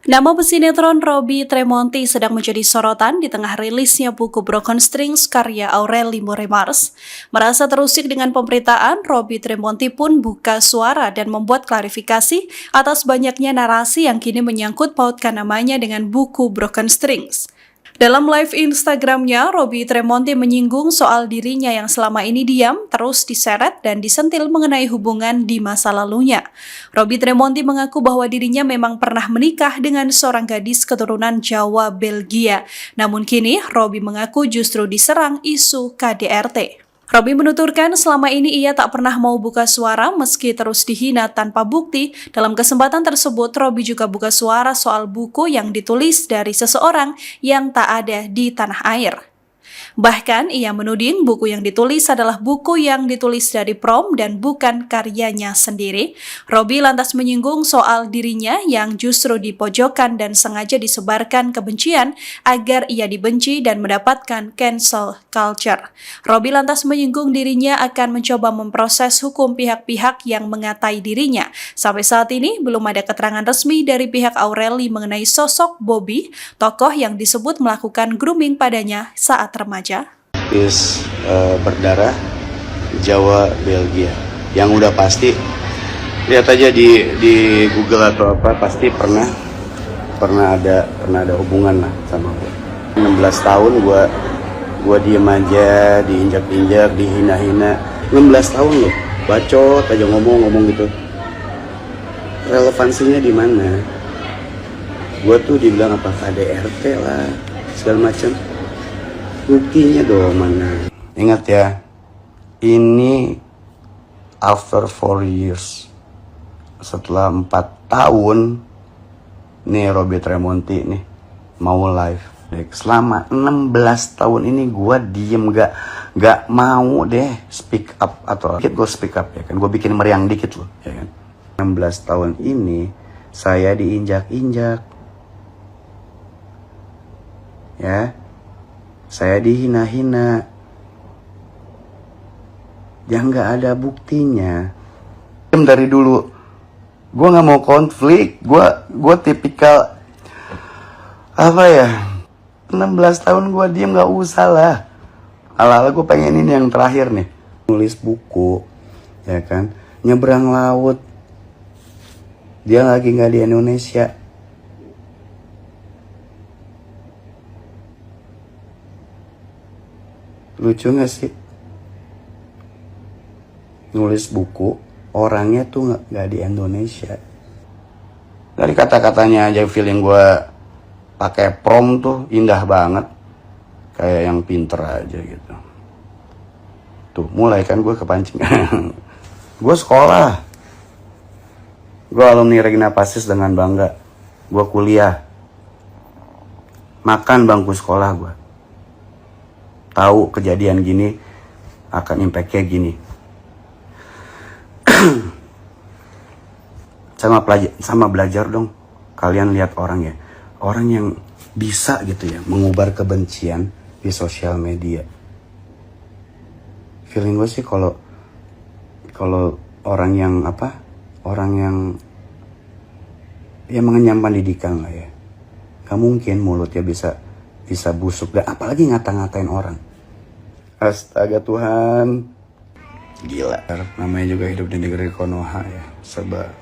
Nama pesinetron Robby Tremonti sedang menjadi sorotan di tengah rilisnya buku Broken Strings karya Aureli Moremars. Merasa terusik dengan pemberitaan, Robby Tremonti pun buka suara dan membuat klarifikasi atas banyaknya narasi yang kini menyangkut pautkan namanya dengan buku Broken Strings. Dalam live Instagramnya, Robby Tremonti menyinggung soal dirinya yang selama ini diam, terus diseret dan disentil mengenai hubungan di masa lalunya. Robby Tremonti mengaku bahwa dirinya memang pernah menikah dengan seorang gadis keturunan Jawa Belgia. Namun kini, Robby mengaku justru diserang isu KDRT. Robby menuturkan selama ini ia tak pernah mau buka suara meski terus dihina tanpa bukti. Dalam kesempatan tersebut, Robby juga buka suara soal buku yang ditulis dari seseorang yang tak ada di tanah air. Bahkan ia menuding buku yang ditulis adalah buku yang ditulis dari Prom dan bukan karyanya sendiri. Robby lantas menyinggung soal dirinya yang justru dipojokkan dan sengaja disebarkan kebencian agar ia dibenci dan mendapatkan cancel culture. Robby lantas menyinggung dirinya akan mencoba memproses hukum pihak-pihak yang mengatai dirinya. Sampai saat ini belum ada keterangan resmi dari pihak Aureli mengenai sosok Bobby, tokoh yang disebut melakukan grooming padanya saat remaja. Berdarah Jawa Belgia yang udah pasti lihat aja di Google atau apa, pasti pernah ada hubungan lah sama gue. 16 tahun gue diem aja, diinjak-injak, dihina-hina. 16 tahun loh, bacot aja ngomong gitu. Relevansinya di mana? Gue tuh dibilang apa KDRT lah, segala macam. Buktinya dong mana? Ingat ya, ini after 4 years. Setelah 4 tahun, nih Robby Tremonti nih mau live. Selama 16 tahun ini gue diem, gak mau deh speak up atau dikit gue speak up ya kan. Gue bikin meriang dikit loh ya kan. 16 tahun ini saya diinjak-injak, ya. Saya dihina-hina, yang nggak ada buktinya. Dari dulu, gue nggak mau konflik. Gue tipikal apa ya? 16 tahun gue diem, nggak usah lah. Ala-ala gue pengen ini yang terakhir nih, nulis buku, ya kan? Nyebrang laut. Dia lagi nggak di Indonesia. Lucu gak sih? Nulis buku, orangnya tuh gak di Indonesia. Dari kata-katanya aja feeling gue pakai prom tuh indah banget. Kayak yang pinter aja gitu. Tuh mulai kan gue kepancing. Gue sekolah. Gue alumni Regina Pacis dengan bangga. Gue kuliah. Makan bangku sekolah gue. Tahu kejadian gini akan impact-nya gini. sama belajar dong. Kalian lihat orang ya. Orang yang bisa gitu ya mengubar kebencian di sosial media. Feeling gue sih kalau orang yang orang yang ya mengenyam pendidikan lah ya. Gak mungkin mulutnya bisa busuk dan apalagi ngata-ngatain orang. Astaga Tuhan, gila. Namanya juga hidup di negeri Konoha ya, serba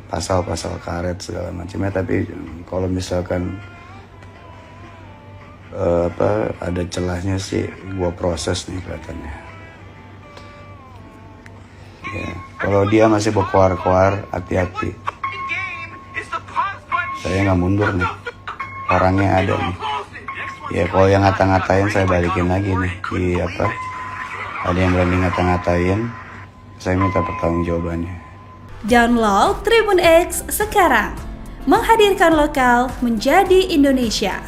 pasal-pasal karet segala macamnya. Tapi kalau misalkan ada celahnya sih, gua proses nih kelihatannya. Ya, kalau dia masih berkoar-koar, hati-hati. Saya nggak mundur nih, orangnya ada nih. Ya kalau yang ngata-ngatain saya balikin lagi nih. Ada yang berani ngata-ngatain, saya minta pertanggungjawabannya. Download Tribun X sekarang, menghadirkan lokal menjadi Indonesia.